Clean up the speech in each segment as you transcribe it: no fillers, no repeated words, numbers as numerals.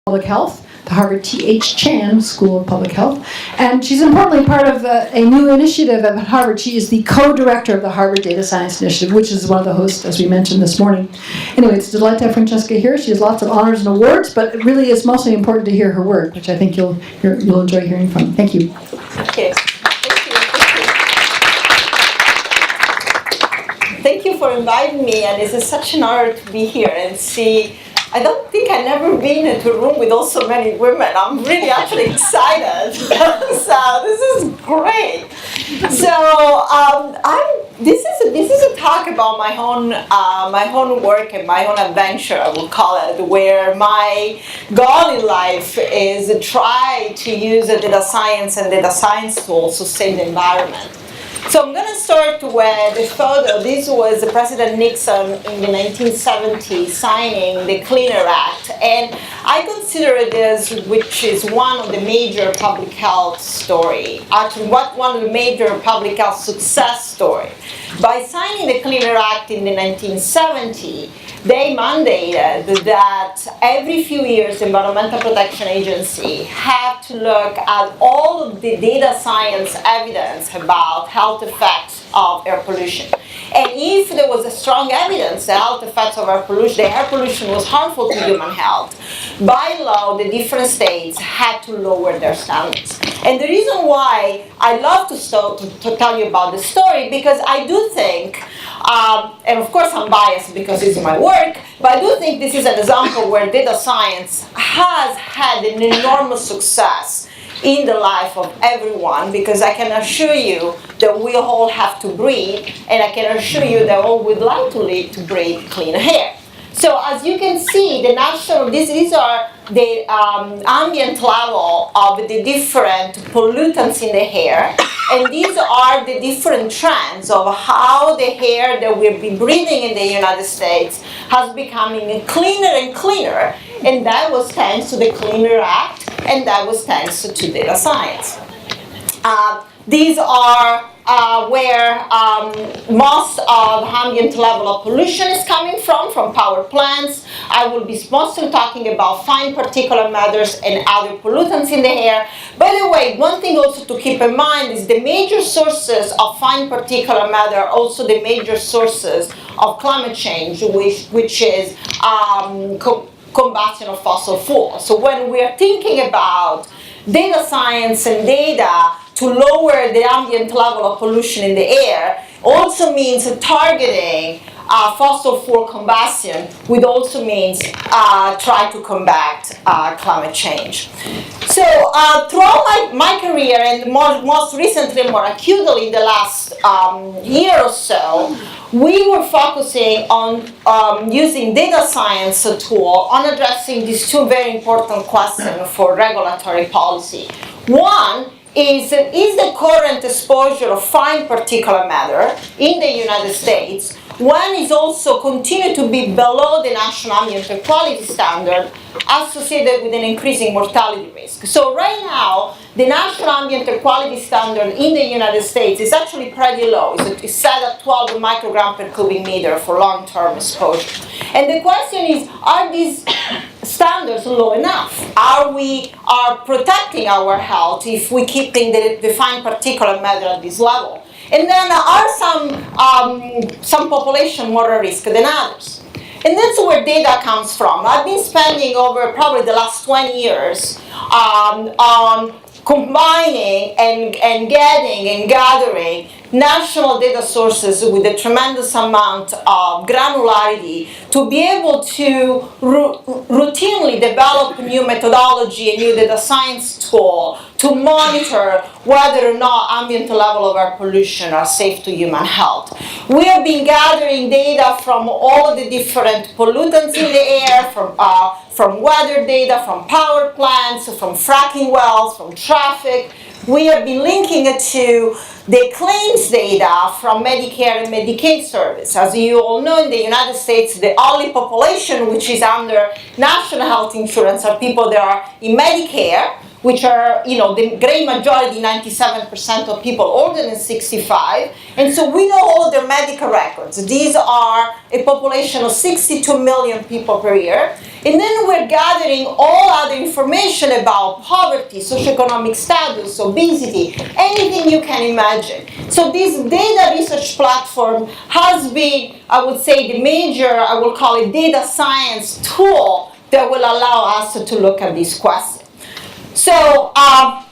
Public Health, the Harvard T.H. Chan School of Public Health. And she's importantly part of a new initiative at Harvard. She is the co-director of the Harvard Data Science Initiative, which is one of the hosts, as we mentioned this morning. Anyway, it's a delight to have Francesca here. She has lots of honors and awards, but it really is mostly important to hear her work, which I think you'll enjoy hearing from. Thank you. Thank you. Thank you for inviting me, and it's such an honor to be here and see. I don't think I've never been into a room with so many women. I'm really actually excited. So this is great. So this is a talk about my own work and my own adventure, I will call it, where my goal in life is to try to use data science and data science tools to save the environment. So I'm going to start with the photo. This was President Nixon in the 1970s signing the Clean Air Act. And I consider this, which is one of the major public health story, actually one of the major public health success story. By signing the Clean Air Act in the 1970s, they mandated that every few years the Environmental Protection Agency have to look at all of the data science evidence about health effects of air pollution. And if there was a strong evidence the health effects of air pollution was harmful to human health, by law the different states had to lower their standards. And the reason why I love to tell you about the story, because I do think, and of course I'm biased because it's my work, but I do think this is an example where data science has had an enormous success in the life of everyone, because I can assure you that we all have to breathe, and I can assure you that all would like to breathe clean air. So as you can see, these are the ambient level of the different pollutants in the air, and these are the different trends of how the air that we've been breathing in the United States has becoming cleaner and cleaner, and that was thanks to the Clean Air Act, and that was thanks to data science. These are where most of ambient level of pollution is coming from power plants. I will be mostly talking about fine particulate matters and other pollutants in the air. By the way, one thing also to keep in mind is the major sources of fine particulate matter are also the major sources of climate change, which is combustion of fossil fuels. So when we are thinking about data science and data to lower the ambient level of pollution in the air, also means targeting fossil fuel combustion, which also means try to combat climate change. So throughout my career, and most recently, more acutely in the last year or so, we were focusing on using data science tool on addressing these two very important questions for regulatory policy. One is the current exposure of fine particulate matter in the United States, one is also continue to be below the national ambient air quality standard associated with an increasing mortality risk. So right now, the national ambient air quality standard in the United States is actually pretty low. It's set at 12 microgram per cubic meter for long-term exposure. And the question is, are these standards low enough? Are we protecting our health if we keeping the fine particulate matter at this level? And then are some population more at risk than others? And that's where data comes from. I've been spending over probably the last 20 years on combining and getting and gathering national data sources with a tremendous amount of granularity to be able to routinely develop new methodology, a new data science tool to monitor whether or not ambient level of air pollution are safe to human health. We have been gathering data from all of the different pollutants in the air, from weather data, from power plants, from fracking wells, from traffic. We have been linking it to the claims data from Medicare and Medicaid service. As you all know, in the United States, the only population which is under national health insurance are people that are in Medicare, which are, the great majority, 97% of people older than 65. And so we know all of their medical records. These are a population of 62 million people per year. And then we're gathering all other information about poverty, socioeconomic status, obesity, anything you can imagine. So this data research platform has been, I would say, the major, I will call it, data science tool that will allow us to look at these questions. So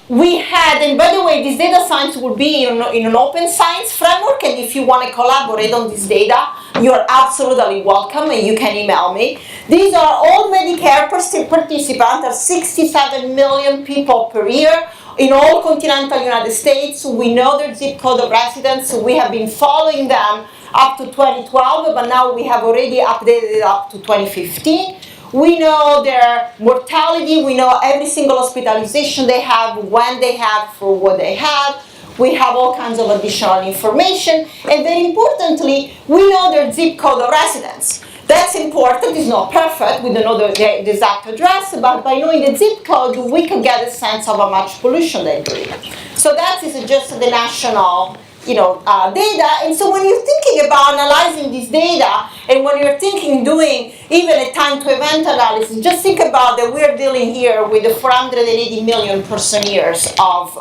we had, and by the way, this data science will be in an open science framework, and if you want to collaborate on this data, you're absolutely welcome, and you can email me. These are all Medicare participants, 67 million people per year in all continental United States. We know their zip code of residence, so we have been following them up to 2012, but now we have already updated it up to 2015. We know their mortality, we know every single hospitalization they have, when they have, for what they have. We have all kinds of additional information. And very importantly, we know their zip code of residence. That's important, it's not perfect, we don't know the exact address, but by knowing the zip code, we can get a sense of how much pollution they breathe. So that is just the national data. And so when you're thinking about analyzing this data, and when you're thinking doing even a time to event analysis, just think about that we're dealing here with the 480 million person years of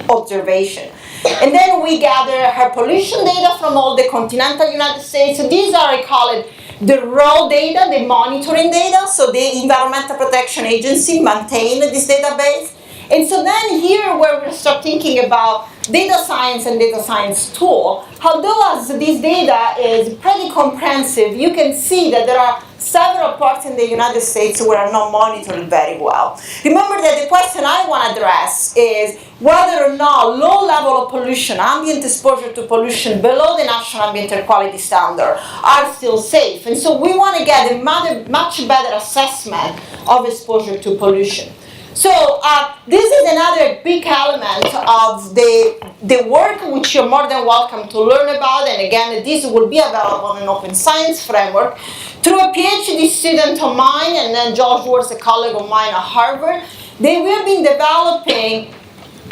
observation. And then we gather her pollution data from all the continental United States. So these are, I call it, the raw data, the monitoring data. So the Environmental Protection Agency maintains this database. And so then here where we start thinking about data science and data science tool, although as this data is pretty comprehensive, you can see that there are several parts in the United States where are not monitored very well. Remember that the question I want to address is whether or not low level of pollution, ambient exposure to pollution below the National Ambient Air Quality Standard are still safe. And so we want to get a much better assessment of exposure to pollution. So this is another big element of the work which you're more than welcome to learn about. And again, this will be available in an open science framework through a PhD student of mine, and then Josh Ward's a colleague of mine at Harvard. We have been developing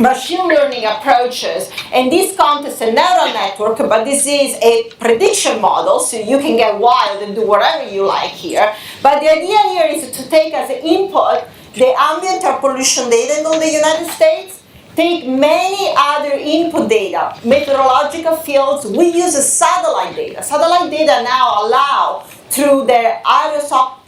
machine learning approaches, and this context a neural network, but this is a prediction model, so you can get wild and do whatever you like here. But the idea here is to take as an input the ambient air pollution data in all the United States, take many other input data, meteorological fields. We use satellite data. Satellite data now allow, through their aerosol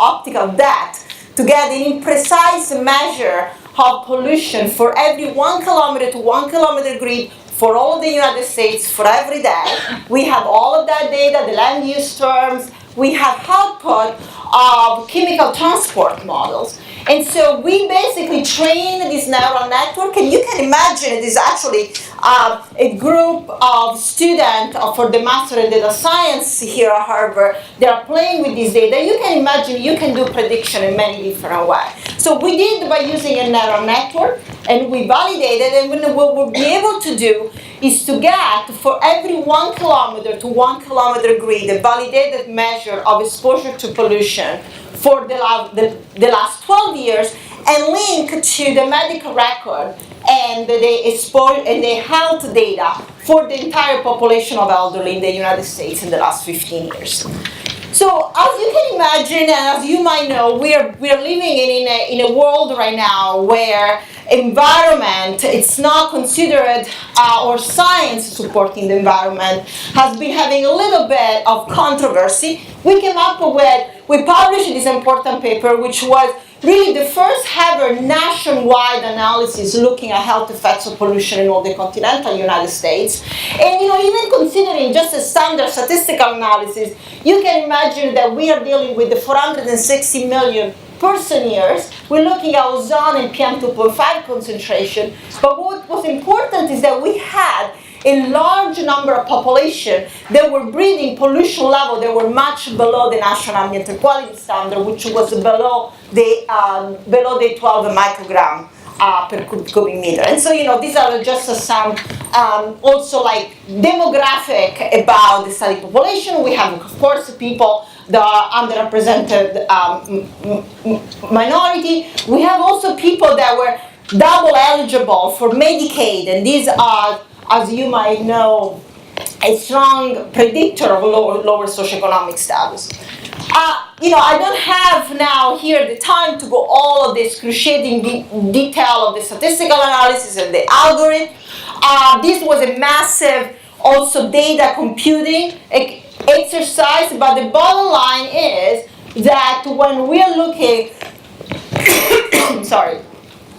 optical depth, to get an imprecise measure of pollution for every 1 kilometer to 1 kilometer grid for all of the United States for every day. We have all of that data, the land use terms. We have output of chemical transport models. And so we basically train this neural network, and you can imagine it is actually a group of students for the Master in Data Science here at Harvard. They are playing with this data. You can imagine you can do prediction in many different ways. So we did by using a neural network, and we validated, and what we'll be able to do is to get, for every 1 kilometer to 1 kilometer grid, a validated measure of exposure to pollution for the last 12 years, and link to the medical record and the health data for the entire population of elderly in the United States in the last 15 years. So as you can imagine, and as you might know, we are living in a world right now where environment, it's not considered, or science supporting the environment, has been having a little bit of controversy. We published this important paper, which was really the first ever nationwide analysis looking at health effects of pollution in all the continental United States. And even considering just a standard statistical analysis, you can imagine that we are dealing with the 460 million person years. We're looking at ozone and PM2.5 concentration. But what was important is that we had a large number of population that were breathing pollution level that were much below the National Ambient Air Quality Standard, which was below the 12 microgram per cubic meter. And so, these are just some also like demographic about the study population. We have, of course, people that are underrepresented minority. We have also people that were double eligible for Medicaid, and these are, as you might know, a strong predictor of lower socioeconomic status. I don't have now here the time to go all of the excruciating detail of the statistical analysis and the algorithm. This was a massive also data computing exercise, but the bottom line is that when we're looking, sorry,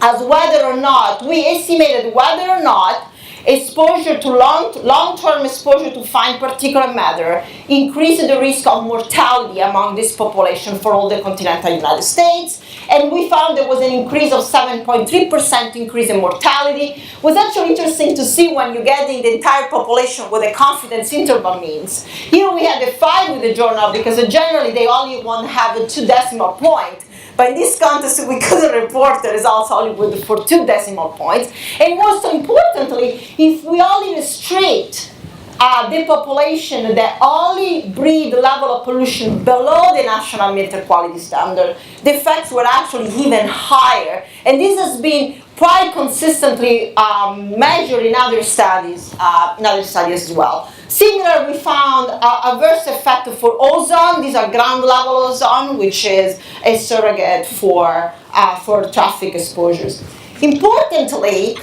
as whether or not, we estimated whether or not exposure to long-term exposure to fine particulate matter increased the risk of mortality among this population for all the continental United States. And we found there was an increase of 7.3% increase in mortality. It was actually interesting to see when you're getting the entire population what the confidence interval means. Here we had a 5 with the journal because generally they only want to have a 2 decimal point. But in this context, we couldn't report the results only for 2 decimal points. And most importantly, if we only restrict the population that only breathe level of pollution below the national meter quality standard, the effects were actually even higher. And this has been quite consistently measured in other studies as well. Similar, we found adverse effect for ozone. These are ground level ozone, which is a surrogate for traffic exposures. Importantly,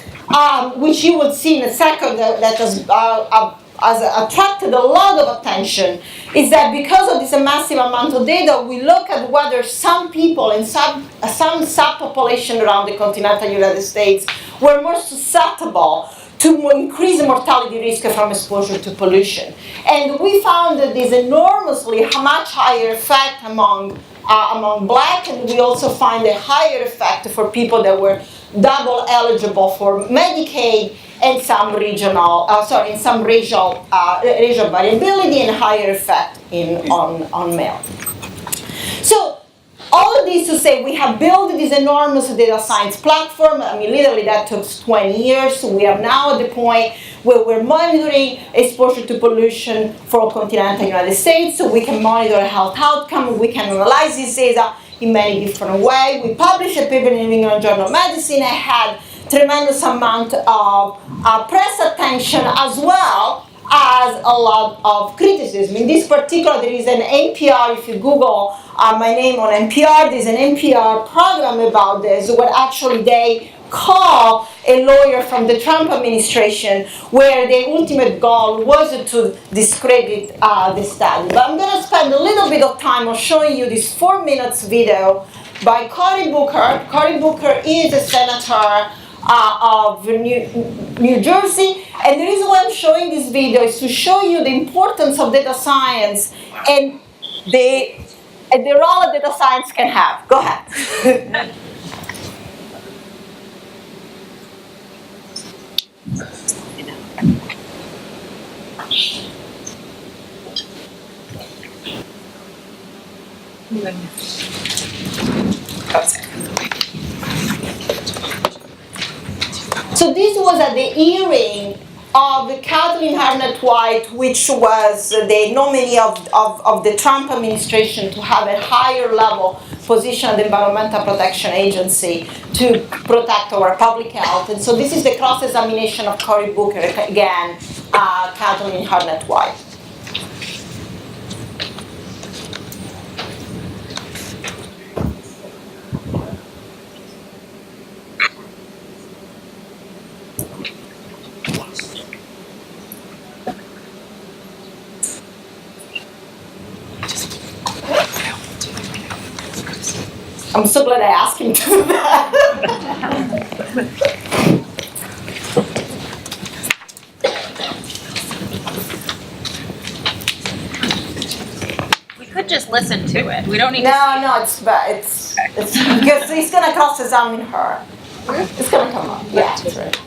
which you will see in a second, that has attracted a lot of attention, is that because of this massive amount of data, we look at whether some people in some subpopulation around the continental United States were more susceptible to increase mortality risk from exposure to pollution. And we found that there's enormously much higher effect among black, and we also find a higher effect for people that were double eligible for Medicaid and some racial variability and higher effect on male. So all of this to say, we have built this enormous data science platform. I mean, literally that took 20 years. So we are now at the point where we're monitoring exposure to pollution for continental United States. So we can monitor health outcome. We can analyze this data in many different ways. We published a paper in the New England Journal of Medicine. It had tremendous amount of press attention as well as a lot of criticism. In this particular, there is an NPR, if you Google my name on NPR, there's an NPR program about this where actually they call a lawyer from the Trump administration where the ultimate goal was to discredit the study. But I'm going to spend a little bit of time on showing you this 4 minutes video by Cory Booker. Cory Booker is a senator of New Jersey, and the reason why I'm showing this video is to show you the importance of data science and the role that data science can have. Go ahead. So this was at the hearing of Kathleen Harnett-White, which was the nominee of the Trump administration to have a higher level position at the Environmental Protection Agency to protect our public health. And so this is the cross-examination of Cory Booker, again, Kathleen Harnett-White. I'm so glad I asked him to do that. We could just listen to it. We don't need No, it's because he's going to cross-examine her. It's going to come up. Yeah, that's right.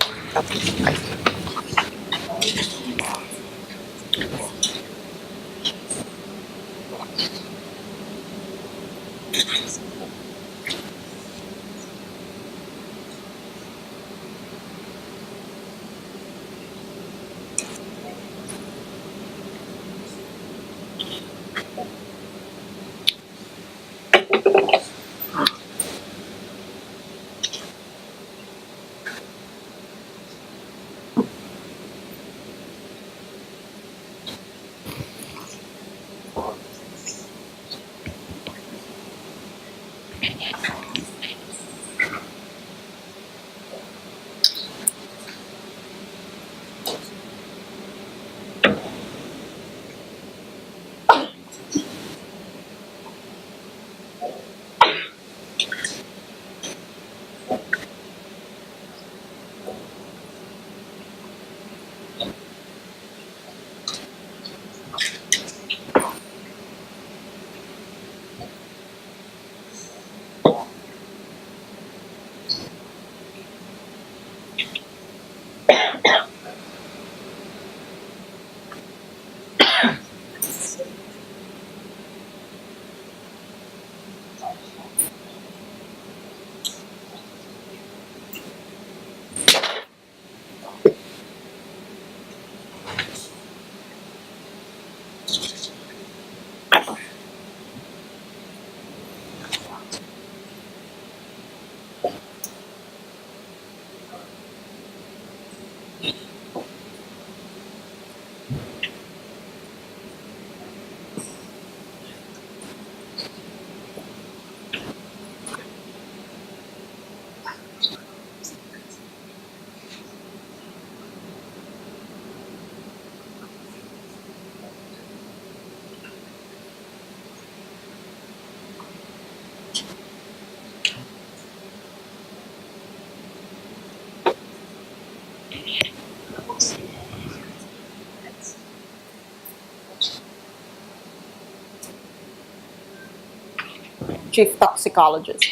Chief toxicologist.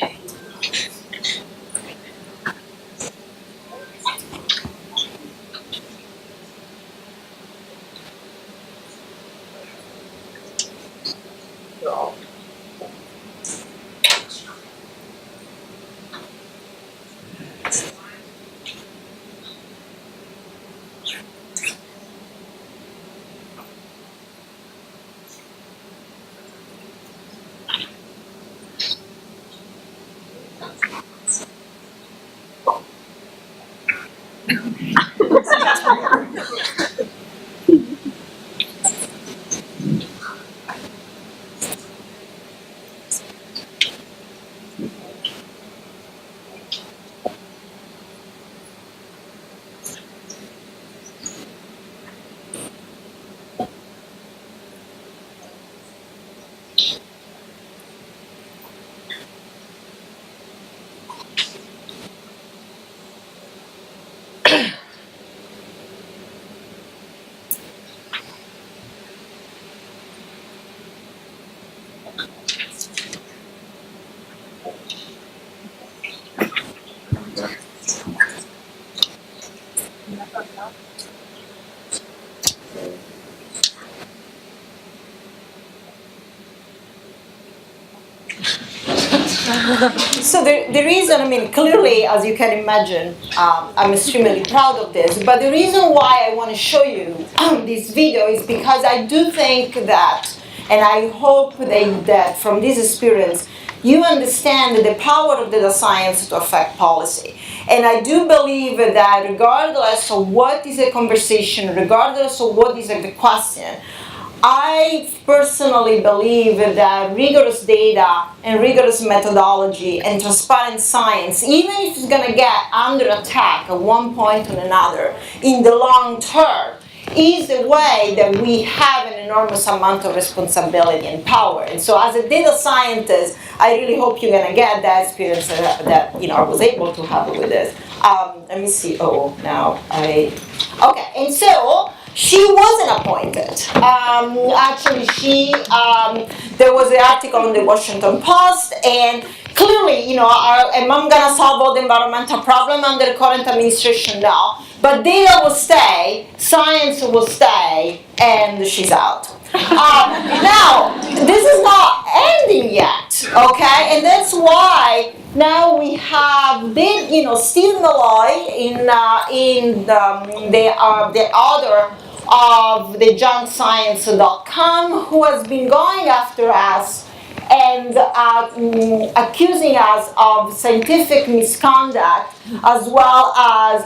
So the reason, I mean, clearly, as you can imagine, I'm extremely proud of this. But the reason why I want to show you this video is because I do think that, and I hope that from this experience, you understand the power of data science to affect policy. And I do believe that regardless of what is a conversation, regardless of what is the question, I personally believe that rigorous data and rigorous methodology and transparent science, even if it's going to get under attack at one point or another, in the long term, is the way that we have an enormous amount of responsibility and power. And so as a data scientist, I really hope you're going to get that experience that I was able to have with this. Let me see. Okay, and so she wasn't appointed. Actually, there was an article in the Washington Post, and clearly, am I going to solve all the environmental problem under the current administration? No. But data will stay, science will stay, and she's out. Now, this is not ending yet, okay? And that's why now we have Steve Malloy in the author of the junkscience.com, who has been going after us and accusing us of scientific misconduct, as well as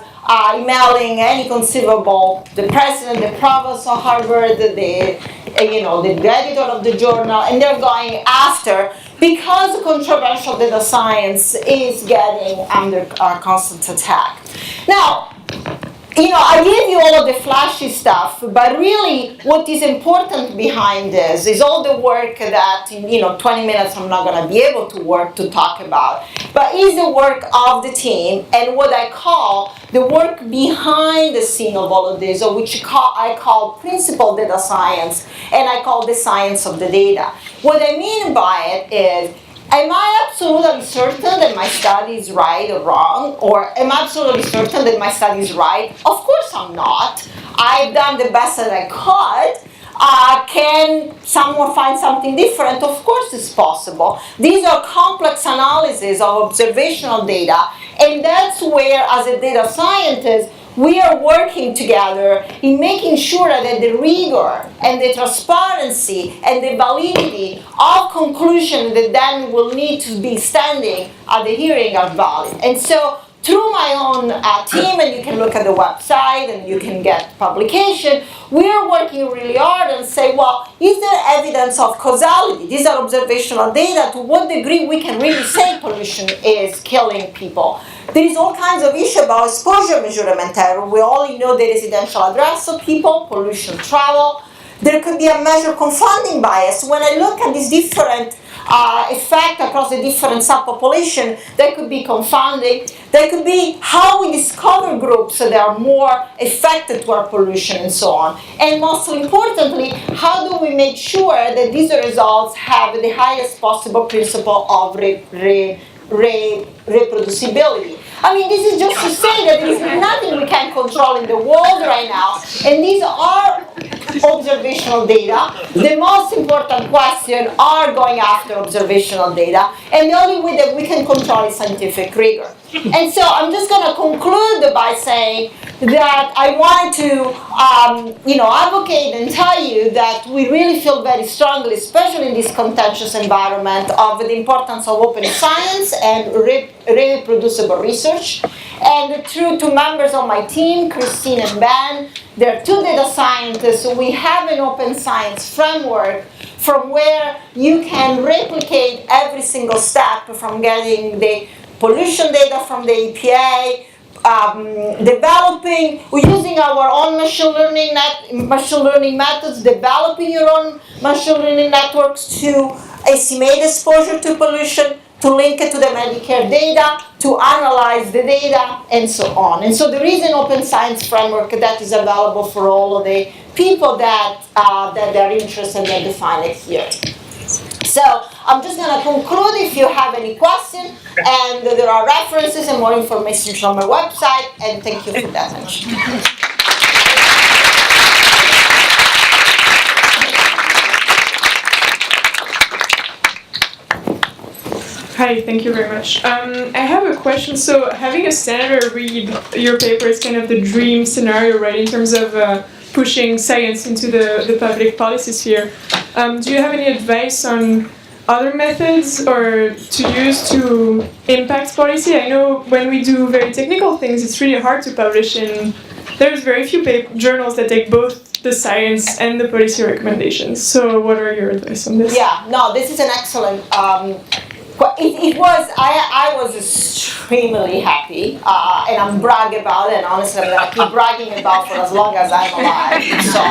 emailing any conceivable, the president, the provost of Harvard, the editor of the journal, and they're going after because controversial data science is getting under constant attack. Now, I gave you all of the flashy stuff, but really what is important behind this is all the work that in 20 minutes I'm not going to be able to talk about, but is the work of the team and what I call the work behind the scene of all of this, or which I call principled data science, and I call the science of the data. What I mean by it is, am I absolutely certain that my study is right or wrong? Or am I absolutely certain that my study is right? Of course I'm not. I've done the best that I could. Can someone find something different? Of course it's possible. These are complex analyses of observational data, and that's where, as a data scientist, we are working together in making sure that the rigor and the transparency and the validity of conclusion that then will need to be standing at the hearing are valid. And so through my own team, and you can look at the website and you can get publication, we are working really hard and say, well, is there evidence of causality? These are observational data. To what degree we can really say pollution is killing people? There is all kinds of issues about exposure measurement error. We only know the residential address of people, pollution travel. There could be a measure confounding bias. When I look at these different effect across the different subpopulation, that could be confounding. That could be how we discover groups that are more affected toward pollution and so on. And most importantly, how do we make sure that these results have the highest possible principle of reproducibility? I mean, this is just to say that there is nothing we can control in the world right now, and these are observational data. The most important question are going after observational data, and the only way that we can control is scientific rigor. And so I'm just going to conclude by saying that I wanted to advocate and tell you that we really feel very strongly, especially in this contentious environment, of the importance of open science and reproducible research. And through two members of my team, Christine and Ben, they're two data scientists, so we have an open science framework from where you can replicate every single step from getting the pollution data from the EPA, we're using our own machine learning methods, developing your own machine learning networks to estimate exposure to pollution, to link it to the Medicare data, to analyze the data, and so on. And so there is an open science framework that is available for all of the people that are interested and define it here. So I'm just going to conclude if you have any questions, and there are references and more information from my website, and thank you for the attention. Hi, thank you very much. I have a question. So having a senator read your paper is kind of the dream scenario, right, in terms of pushing science into the public policy sphere. Do you have any advice on other methods or to use to impact policy? I know when we do very technical things, it's really hard to publish, and there's very few journals that take both the science and the policy recommendations. So what are your advice on this? Yeah, no, this is an excellent I was extremely happy, and I'm bragging about it, and honestly I'm going to keep bragging about for as long as I'm alive. So,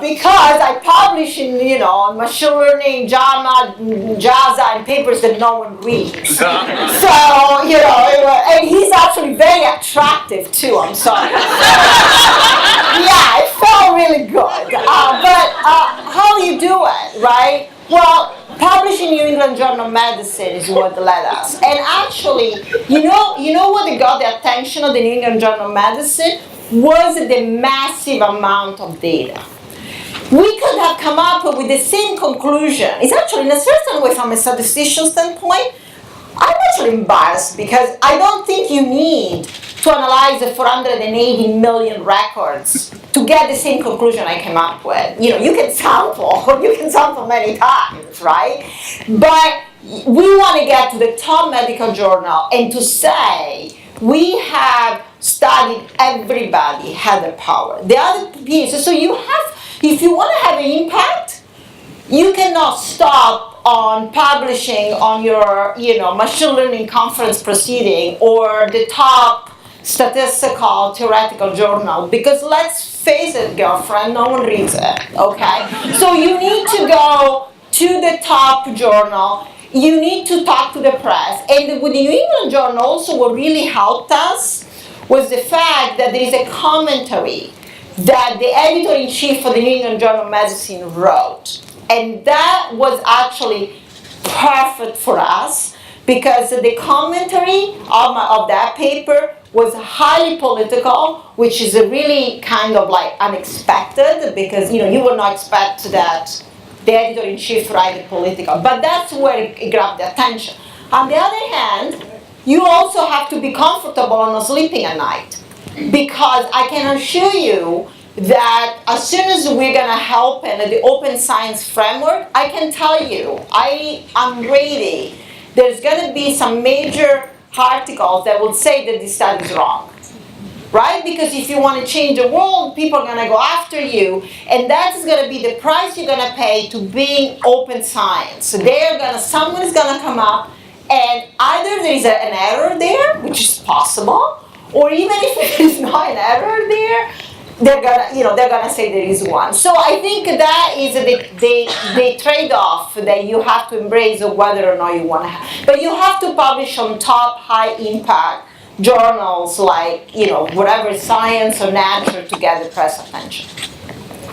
because I publish in, machine learning, JASA, and papers that no one reads. So, and he's actually very attractive too, I'm sorry. Yeah, it felt really good. But how you do it, right? Well, publishing New England Journal of Medicine is what led us. And actually, you know what got the attention of the New England Journal of Medicine was the massive amount of data. We could have come up with the same conclusion. It's actually, in a certain way, from a statistician standpoint, I'm actually embarrassed because I don't think you need to analyze the 480 million records to get the same conclusion I came up with. You can sample many times, right? But we want to get to the top medical journal and to say, we have studied everybody had the power. The other piece, so if you want to have an impact, you cannot stop on publishing on your, machine learning conference proceeding or the top statistical theoretical journal, because let's face it, girlfriend, no one reads it, okay? So you need to go to the top journal, you need to talk to the press, and with the New England Journal also what really helped us was the fact that there is a commentary that the editor-in-chief for the New England Journal of Medicine wrote, and that was actually perfect for us because the commentary of that paper was highly political, which is really kind of like unexpected because you would not expect that the editor-in-chief write political, but that's where it grabbed the attention. On the other hand, you also have to be comfortable on not sleeping at night, because I can assure you that as soon as we're going to help in the open science framework, I can tell you, I am ready. There's going to be some major articles that will say that this study is wrong. Right? Because if you want to change the world, people are going to go after you, and that's going to be the price you're going to pay to being open science. So someone is going to come up, and either there is an error there, which is possible, or even if there is not an error there, they're gonna say there is one. So I think that is the trade-off that you have to embrace of whether or not you want to have. But you have to publish on top high impact journals like, whatever, Science or Nature, to get the press attention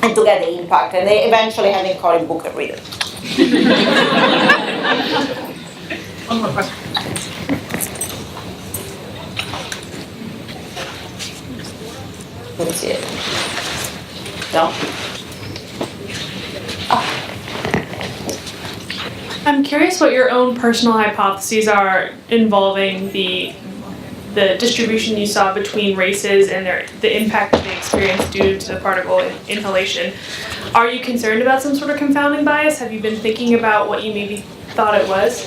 and to get the impact, and they eventually having Cory Booker read it. One more question. Let's see it. No? I'm curious what your own personal hypotheses are involving the distribution you saw between races and the impact they experienced due to the particle inhalation. Are you concerned about some sort of confounding bias? Have you been thinking about what you maybe thought it was?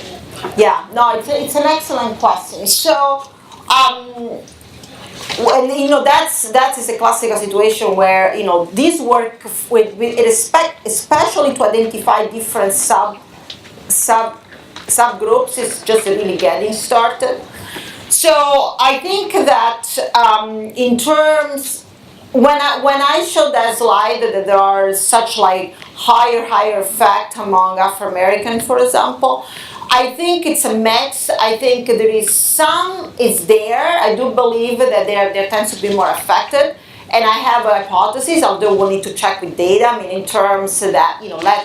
Yeah, no, it's an excellent question. So, that is a classical situation where, this work with especially to identify different subgroups is just really getting started. So I think that in terms, when I showed that slide that there are such like higher effect among Afro-Americans, for example, I think it's a mix. I think there is some is there. I do believe that there tends to be more affected. And I have a hypothesis, although we'll need to check with data. I mean, in terms that,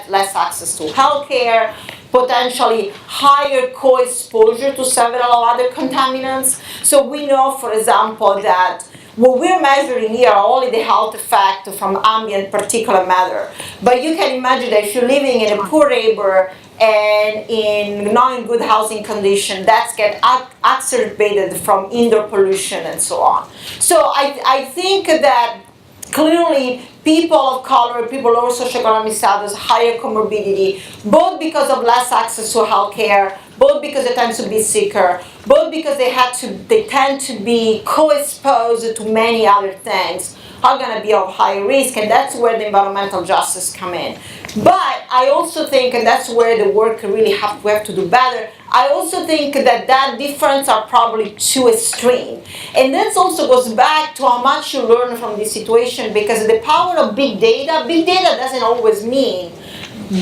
less access to healthcare, potentially higher co-exposure to several other contaminants. So we know, for example, that what we're measuring here are only the health effect from ambient particulate matter. But you can imagine that if you're living in a poor neighbor and not in good housing condition, that's get exacerbated from indoor pollution and so on. So I think that clearly people of color, people lower socioeconomic status, higher comorbidity, both because of less access to health care, both because they tend to be sicker, both because they tend to be co-exposed to many other things, are going to be of high risk, and that's where the environmental justice come in. But I also think, and that's where the work we have to do better, I also think that difference are probably too extreme. And that also goes back to how much you learn from this situation, because the power of big data doesn't always mean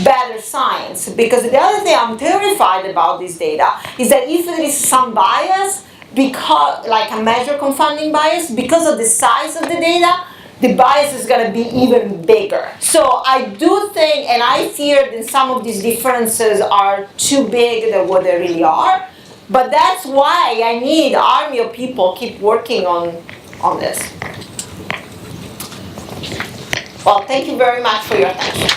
better science. Because the other thing I'm terrified about this data is that if there is some bias, because like a measure confounding bias, because of the size of the data, the bias is going to be even bigger. So I do think, and I fear that some of these differences are too big than what they really are. But that's why I need an army of people keep working on this. Well, thank you very much for your attention.